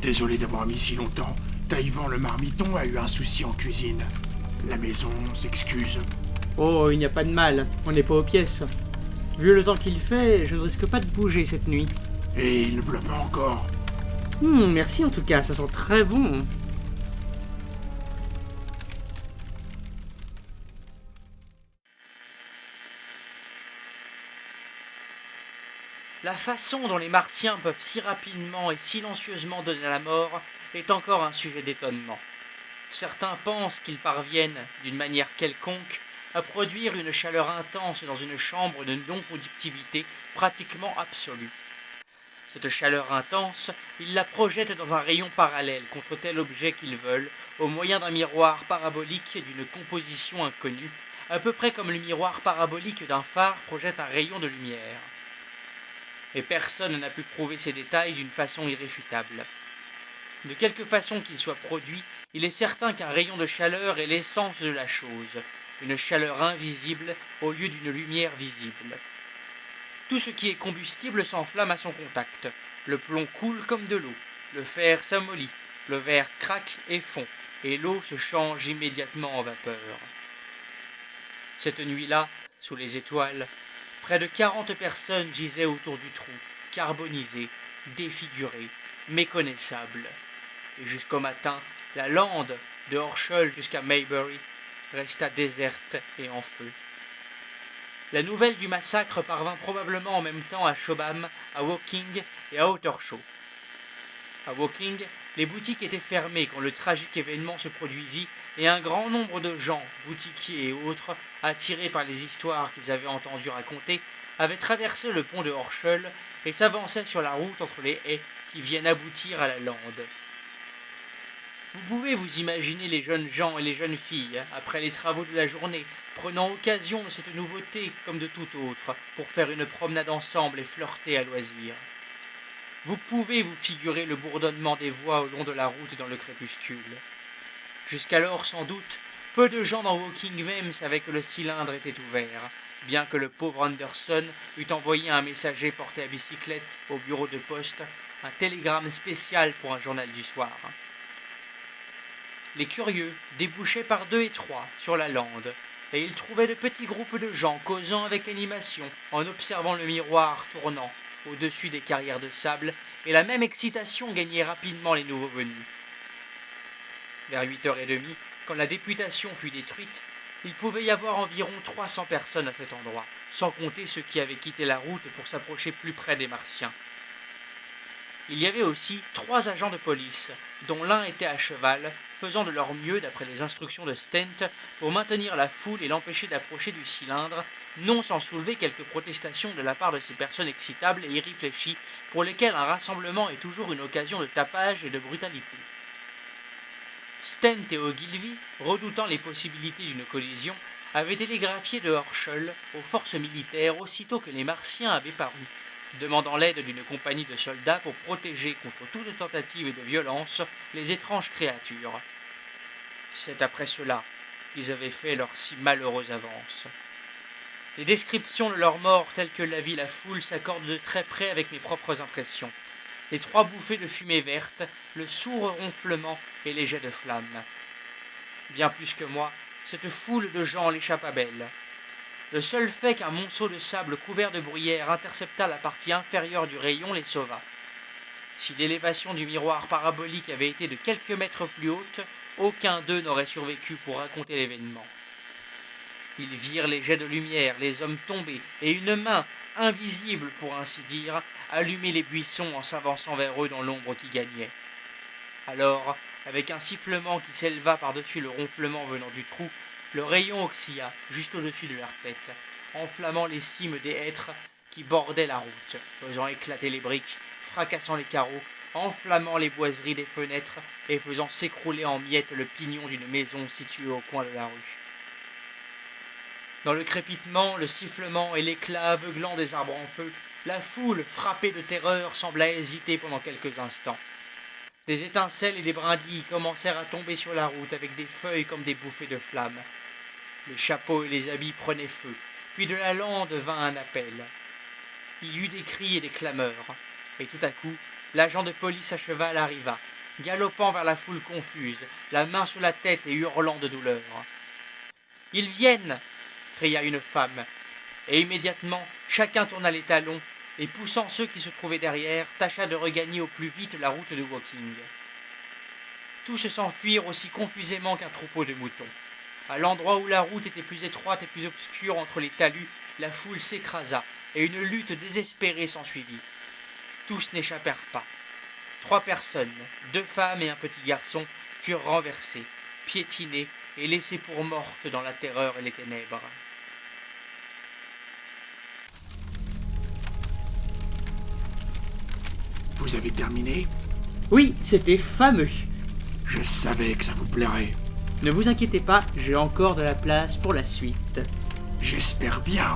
Désolé d'avoir mis si longtemps. Taïwan le marmiton a eu un souci en cuisine. La maison s'excuse. Oh, il n'y a pas de mal, on n'est pas aux pièces. Vu le temps qu'il fait, je ne risque pas de bouger cette nuit. Et il ne pleut pas encore. Merci en tout cas, ça sent très bon. La façon dont les Martiens peuvent si rapidement et silencieusement donner la mort est encore un sujet d'étonnement. Certains pensent qu'ils parviennent, d'une manière quelconque, à produire une chaleur intense dans une chambre de non-conductivité pratiquement absolue. Cette chaleur intense, ils la projettent dans un rayon parallèle contre tel objet qu'ils veulent, au moyen d'un miroir parabolique d'une composition inconnue, à peu près comme le miroir parabolique d'un phare projette un rayon de lumière. Mais personne n'a pu prouver ces détails d'une façon irréfutable. De quelque façon qu'il soit produit, il est certain qu'un rayon de chaleur est l'essence de la chose, une chaleur invisible au lieu d'une lumière visible. Tout ce qui est combustible s'enflamme à son contact. Le plomb coule comme de l'eau, le fer s'amollit, le verre craque et fond, et l'eau se change immédiatement en vapeur. Cette nuit-là, sous les étoiles, près de 40 personnes gisaient autour du trou, carbonisées, défigurées, méconnaissables. Et jusqu'au matin, la lande, de Horschel jusqu'à Maybury, resta déserte et en feu. La nouvelle du massacre parvint probablement en même temps à Shobham, à Woking et à Ottershaw. À Woking, les boutiques étaient fermées quand le tragique événement se produisit et un grand nombre de gens, boutiquiers et autres, attirés par les histoires qu'ils avaient entendues raconter, avaient traversé le pont de Horschel et s'avançaient sur la route entre les haies qui viennent aboutir à la lande. Vous pouvez vous imaginer les jeunes gens et les jeunes filles, après les travaux de la journée, prenant occasion de cette nouveauté comme de toute autre, pour faire une promenade ensemble et flirter à loisir. Vous pouvez vous figurer le bourdonnement des voix au long de la route dans le crépuscule. Jusqu'alors, sans doute, peu de gens dans Woking même savaient que le cylindre était ouvert, bien que le pauvre Anderson eût envoyé un messager porté à bicyclette au bureau de poste un télégramme spécial pour un journal du soir. Les curieux débouchaient par deux et trois sur la lande, et ils trouvaient de petits groupes de gens causant avec animation en observant le miroir tournant au-dessus des carrières de sable, et la même excitation gagnait rapidement les nouveaux venus. Vers 8h30, quand la députation fut détruite, il pouvait y avoir environ 300 personnes à cet endroit, sans compter ceux qui avaient quitté la route pour s'approcher plus près des Martiens. Il y avait aussi 3 agents de police, dont l'un était à cheval, faisant de leur mieux d'après les instructions de Stent pour maintenir la foule et l'empêcher d'approcher du cylindre, non sans soulever quelques protestations de la part de ces personnes excitables et irréfléchies pour lesquelles un rassemblement est toujours une occasion de tapage et de brutalité. Stent et Ogilvy, redoutant les possibilités d'une collision, avaient télégraphié de Horschel aux forces militaires aussitôt que les Martiens avaient paru, demandant l'aide d'une compagnie de soldats pour protéger contre toute tentative de violence les étranges créatures. C'est après cela qu'ils avaient fait leur si malheureuse avance. Les descriptions de leur mort telles que la vit la foule s'accordent de très près avec mes propres impressions. Les 3 bouffées de fumée verte, le sourd ronflement et les jets de flammes. Bien plus que moi, cette foule de gens l'échappa belle. Le seul fait qu'un monceau de sable couvert de bruyère interceptât la partie inférieure du rayon les sauva. Si l'élévation du miroir parabolique avait été de quelques mètres plus haute, aucun d'eux n'aurait survécu pour raconter l'événement. Ils virent les jets de lumière, les hommes tomber, et une main, invisible pour ainsi dire, allumer les buissons en s'avançant vers eux dans l'ombre qui gagnait. Alors, avec un sifflement qui s'éleva par-dessus le ronflement venant du trou, le rayon oscilla juste au-dessus de leur tête, enflammant les cimes des hêtres qui bordaient la route, faisant éclater les briques, fracassant les carreaux, enflammant les boiseries des fenêtres et faisant s'écrouler en miettes le pignon d'une maison située au coin de la rue. Dans le crépitement, le sifflement et l'éclat aveuglant des arbres en feu, la foule, frappée de terreur, sembla hésiter pendant quelques instants. Des étincelles et des brindilles commencèrent à tomber sur la route avec des feuilles comme des bouffées de flammes. Les chapeaux et les habits prenaient feu, puis de la lande vint un appel. Il y eut des cris et des clameurs, et tout à coup, L'agent de police à cheval arriva, galopant vers la foule confuse, la main sur la tête et hurlant de douleur. « Ils viennent !» cria une femme, et immédiatement chacun tourna les talons et, poussant ceux qui se trouvaient derrière, tâcha de regagner au plus vite la route de Woking. Tous s'enfuirent aussi confusément qu'un troupeau de moutons. À l'endroit où la route était plus étroite et plus obscure entre les talus, la foule s'écrasa et une lutte désespérée s'ensuivit. Tous n'échappèrent pas. 3 personnes, 2 femmes et un petit garçon, furent renversés, piétinés et laissés pour mortes dans la terreur et les ténèbres. Vous avez terminé? Oui, c'était fameux. Je savais que ça vous plairait. Ne vous inquiétez pas, j'ai encore de la place pour la suite. J'espère bien.